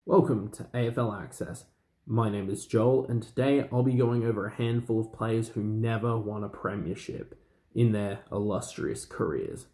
Welcome to AFL Access. My name is Joel, and today I'll be going over a handful of players who never won a premiership in their illustrious careers.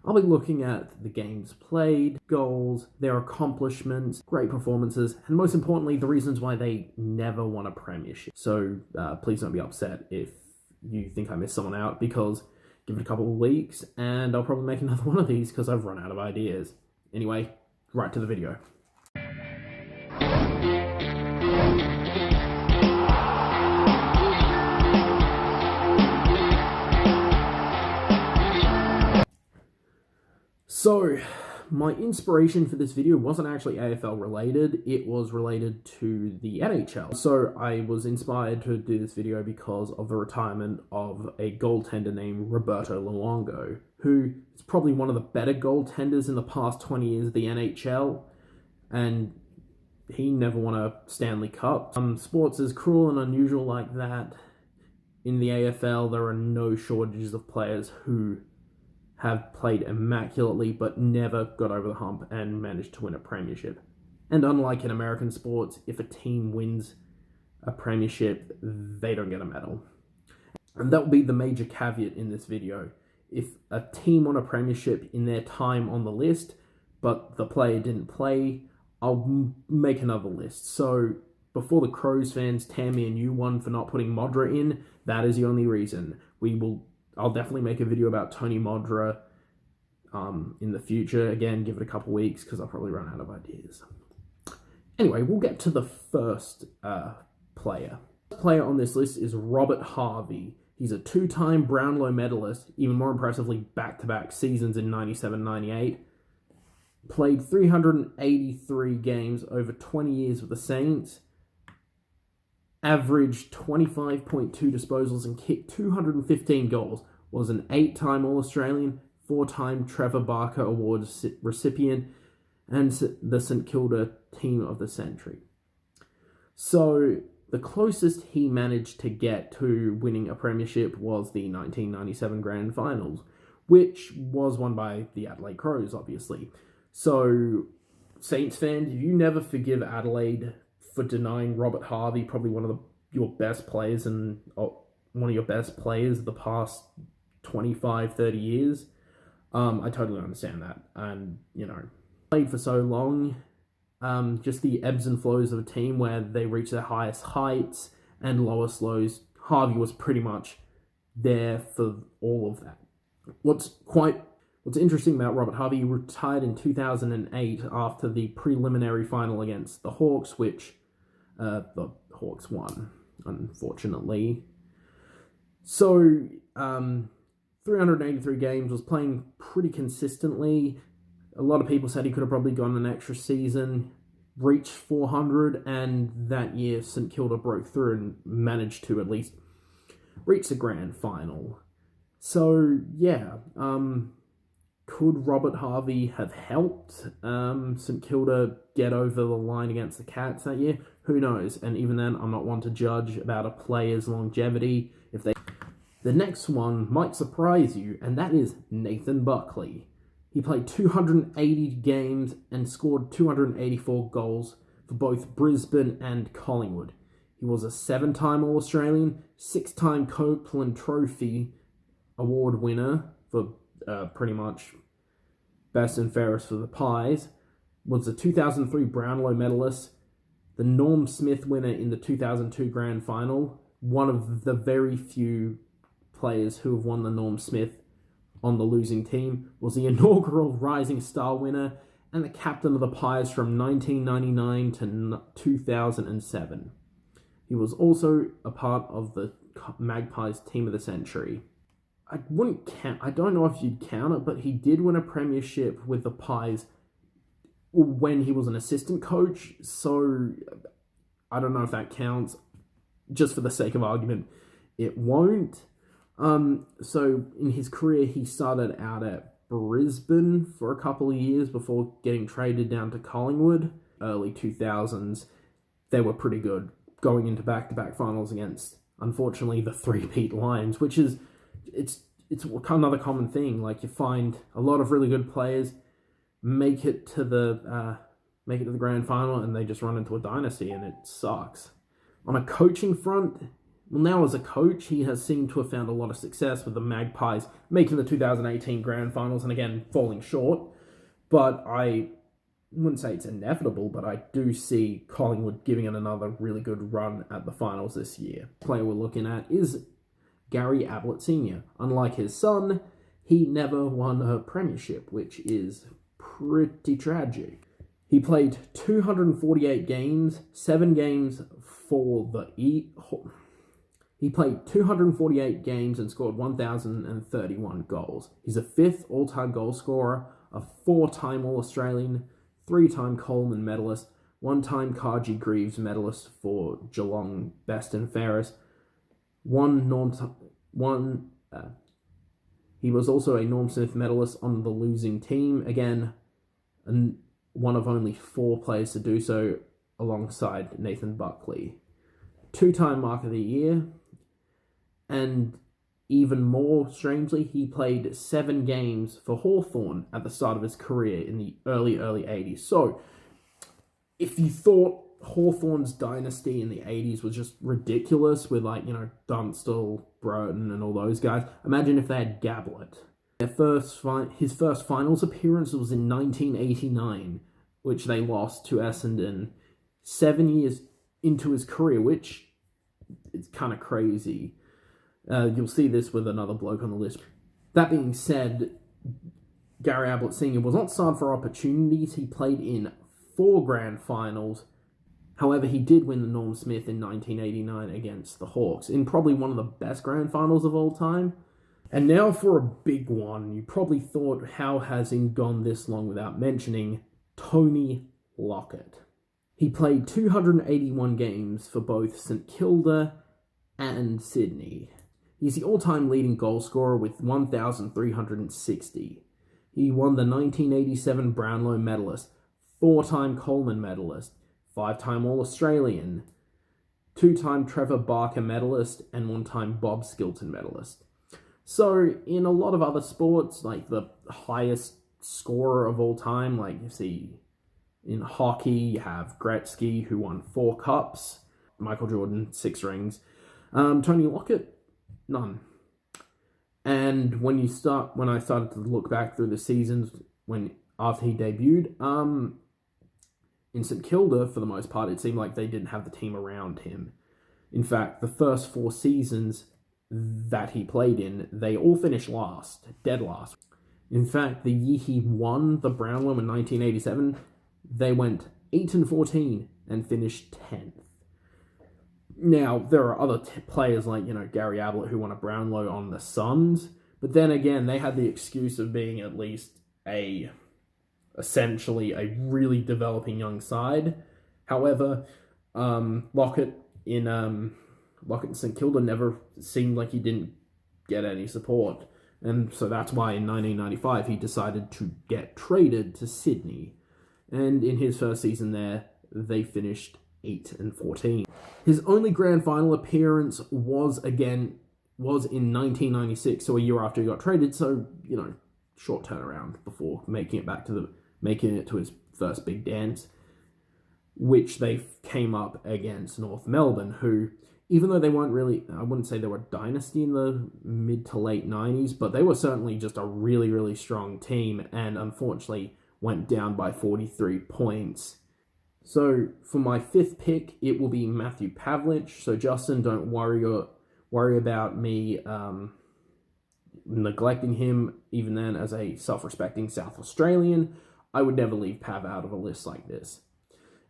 I'll be looking at the games played, goals, their accomplishments, great performances, and most importantly, the reasons why they never won a premiership. So please don't be upset if you think I missed someone out, because give it a couple of weeks and I'll probably make another one of these because I've run out of ideas. Anyway, right to the video. So, my inspiration for this video wasn't actually AFL related, it was related to the NHL. So I was inspired to do this video because of the retirement of a goaltender named Roberto Luongo, who is probably one of the better goaltenders in the past 20 years of the NHL, and he never won a Stanley Cup. Sports is cruel and unusual like that. In the AFL, there are no shortages of players who have played immaculately but never got over the hump and managed to win a premiership. And unlike in American sports, if a team wins a premiership, they don't get a medal. And that will be the major caveat in this video. If a team won a premiership in their time on the list, but the player didn't play, I'll make another list. So before the Crows fans tear me a new one for not putting Modra in, that is the only reason. I'll definitely make a video about Tony Modra in the future. Again, give it a couple weeks because I'll probably run out of ideas. Anyway, we'll get to the first player. The player on this list is Robert Harvey. He's a two-time Brownlow medalist, even more impressively back-to-back seasons in 97-98. Played 383 games over 20 years with the Saints. Averaged 25.2 disposals and kicked 215 goals. Was an 8-time All-Australian, 4-time Trevor Barker Award recipient, and the St Kilda Team of the Century. So the closest he managed to get to winning a premiership was the 1997 Grand Finals, which was won by the Adelaide Crows, obviously. So, Saints fans, you never forgive Adelaide for denying Robert Harvey, probably one of your best players and one of your best players of the past 25, 30 years. I totally understand that. And, played for so long, just the ebbs and flows of a team where they reach their highest heights and lowest lows. Harvey was pretty much there for all of that. What's interesting about Robert Harvey, he retired in 2008 after the preliminary final against the Hawks, which the Hawks won, unfortunately. So, 383 games, was playing pretty consistently. A lot of people said he could have probably gone an extra season, reached 400, and that year St Kilda broke through and managed to at least reach the grand final. So, yeah, could Robert Harvey have helped St Kilda get over the line against the Cats that year? Who knows? And even then, I'm not one to judge about a player's longevity. The next one might surprise you, and that is Nathan Buckley. He played 280 games and scored 284 goals for both Brisbane and Collingwood. He was a 7-time All-Australian, 6-time Copeland Trophy Award winner for pretty much best and fairest for the Pies, was the 2003 Brownlow medalist, the Norm Smith winner in the 2002 Grand Final, one of the very few players who have won the Norm Smith on the losing team, was the inaugural Rising Star winner, and the captain of the Pies from 1999 to 2007. He was also a part of the Magpies Team of the Century. I don't know if you'd count it, but he did win a premiership with the Pies when he was an assistant coach, so I don't know if that counts. Just for the sake of argument, it won't. So in his career, he started out at Brisbane for a couple of years before getting traded down to Collingwood. Early 2000s, they were pretty good, going into back-to-back finals against, unfortunately, the three-peat Lions, which is it's another common thing. Like, you find a lot of really good players make it to the make it to the grand final, and they just run into a dynasty, and it sucks. On a coaching front, well, now as a coach, he has seemed to have found a lot of success with the Magpies making the 2018 grand finals, and again, falling short. But I wouldn't say it's inevitable, but I do see Collingwood giving it another really good run at the finals this year. The player we're looking at is Gary Ablett Sr. Unlike his son, he never won a premiership, which is pretty tragic. He played 248 games, 7 games for the He played 248 games and scored 1,031 goals. He's a 5th all-time goal scorer, a 4-time All-Australian, 3-time Coleman medalist, 1-time Cargie Greaves medalist for Geelong Best and Fairest, he was also a Norm Smith medalist on the losing team, again, and one of only 4 players to do so alongside Nathan Buckley. 2-time Mark of the Year, and even more strangely, he played 7 games for Hawthorn at the start of his career in the early 80s. So, if you thought Hawthorn's dynasty in the 80s was just ridiculous with, Dunstall, Burton, and all those guys, imagine if they had Gablett. His first finals appearance was in 1989, which they lost to Essendon 7 years into his career, which is kind of crazy. You'll see this with another bloke on the list. That being said, Gary Ablett Sr. was not starved for opportunities. He played in 4 grand finals. However, he did win the Norm Smith in 1989 against the Hawks, in probably one of the best grand finals of all time. And now for a big one. You probably thought, how has he gone this long without mentioning Tony Lockett? He played 281 games for both St Kilda and Sydney. He's the all-time leading goal scorer with 1,360. He won the 1987 Brownlow medalist, 4-time Coleman medalist, 5-time All-Australian, 2-time Trevor Barker medalist, and 1-time Bob Skilton medalist. So, in a lot of other sports, like the highest scorer of all time, like you see in hockey, you have Gretzky, who won 4 cups, Michael Jordan, 6 rings, Tony Lockett, none. And when I started to look back through the seasons after he debuted, in St Kilda, for the most part, it seemed like they didn't have the team around him. In fact, the first 4 seasons that he played in, they all finished last, dead last. In fact, the year he won the Brownlow in 1987, they went 8-14 and finished 10th. Now, there are other players like, Gary Ablett who won a Brownlow on the Suns, but then again, they had the excuse of being at least essentially a really developing young side. However, Lockett in St Kilda never seemed like he didn't get any support, and so that's why in 1995 he decided to get traded to Sydney, and in his first season there, they finished 8-14. His only grand final appearance was in 1996, so a year after he got traded, so, short turnaround before making it to his first big dance, which they came up against North Melbourne, who, even though they weren't really, I wouldn't say they were a dynasty in the mid to late 90s, but they were certainly just a really, really strong team, and unfortunately went down by 43 points. So, for my 5th pick, it will be Matthew Pavlich. So, Justin, don't worry about me neglecting him, even then, as a self-respecting South Australian. I would never leave Pav out of a list like this.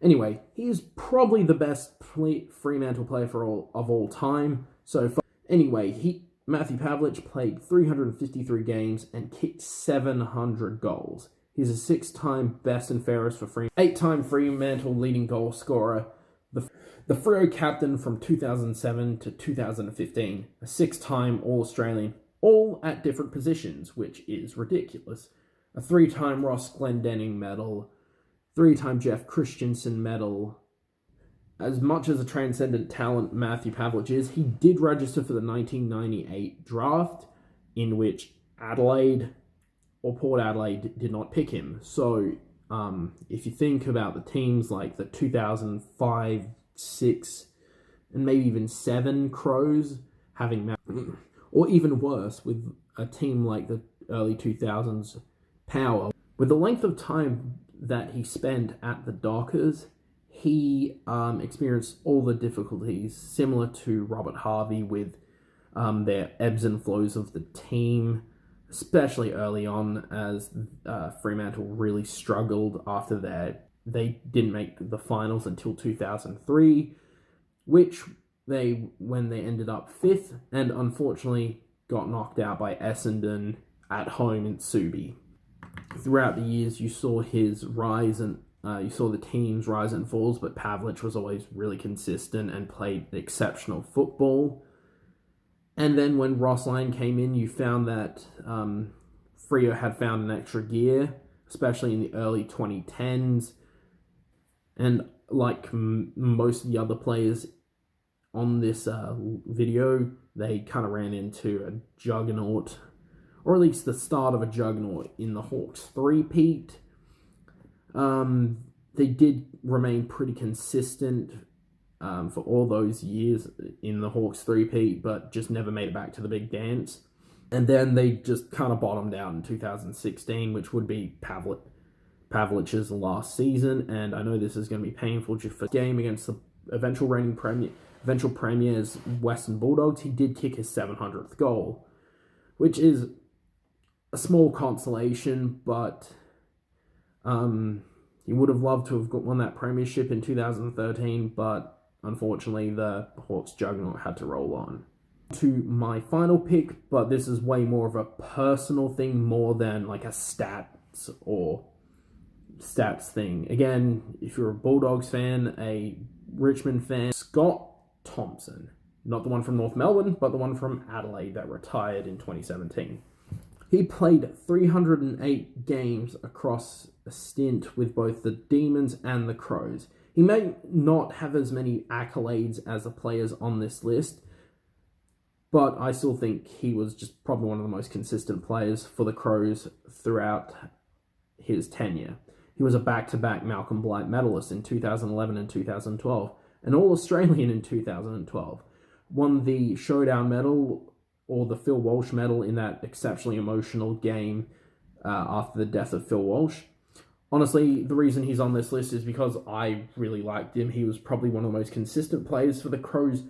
Anyway, he is probably the best Fremantle player of all time. Matthew Pavlich played 353 games and kicked 700 goals. He's a 6-time best and fairest for Fremantle, 8-time Fremantle leading goal scorer, the Freo captain from 2007 to 2015, a 6-time All-Australian, all at different positions, which is ridiculous. A 3-time Ross Glendenning medal, 3-time Jeff Christensen medal. As much as a transcendent talent Matthew Pavlich is, he did register for the 1998 draft, in which Port Adelaide did not pick him. So, If you think about the teams like the 2005, 6, and maybe even 7 Crows having, or even worse, with a team like the early 2000s Power, with the length of time that he spent at the Dockers, he experienced all the difficulties similar to Robert Harvey with their ebbs and flows of the team, especially early on as Fremantle really struggled after that. They didn't make the finals until 2003, which when they ended up 5th and unfortunately got knocked out by Essendon at home in Subi. Throughout the years, you saw his rise and you saw the team's rise and falls, but Pavlich was always really consistent and played exceptional football. And then when Ross Lyon came in, you found that Freo had found an extra gear, especially in the early 2010s. And like most of the other players on this video, they kind of ran into a juggernaut, or at least the start of a juggernaut in the Hawks three-peat. They did remain pretty consistent for all those years in the Hawks three-peat, but just never made it back to the big dance. And then they just kind of bottomed out in 2016, which would be Pavlich's last season. And I know this is going to be painful just for the game against the eventual premiers, Western Bulldogs. He did kick his 700th goal, which is a small consolation, but he would have loved to have won that premiership in 2013, but unfortunately the Hawks juggernaut had to roll on. To my final pick, but this is way more of a personal thing more than like a stats thing. Again, if you're a Bulldogs fan, a Richmond fan, Scott Thompson, not the one from North Melbourne, but the one from Adelaide that retired in 2017. He played 308 games across a stint with both the Demons and the Crows. He may not have as many accolades as the players on this list, but I still think he was just probably one of the most consistent players for the Crows throughout his tenure. He was a back-to-back Malcolm Blight medalist in 2011 and 2012, an All-Australian in 2012, won the Showdown medal or the Phil Walsh medal in that exceptionally emotional game after the death of Phil Walsh. Honestly, the reason he's on this list is because I really liked him. He was probably one of the most consistent players for the Crows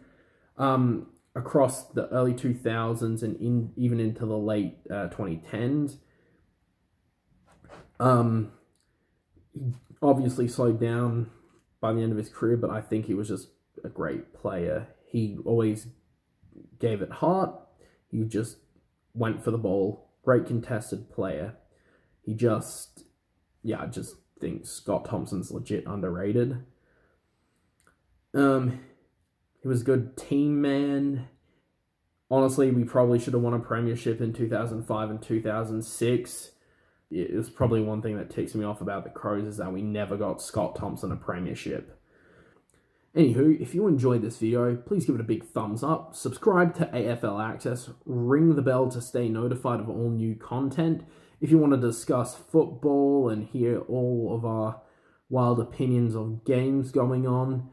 across the early 2000s and even into the late 2010s. He obviously slowed down by the end of his career, but I think he was just a great player. He always gave it heart. He just went for the ball. Great contested player. I just think Scott Thompson's legit underrated. He was a good team man. Honestly, we probably should have won a premiership in 2005 and 2006. It was probably one thing that ticks me off about the Crows is that we never got Scott Thompson a premiership. Anywho, if you enjoyed this video, please give it a big thumbs up, subscribe to AFL Access, ring the bell to stay notified of all new content. If you want to discuss football and hear all of our wild opinions of games going on,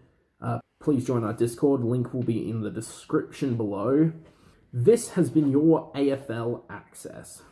please join our Discord. Link will be in the description below. This has been your AFL Access.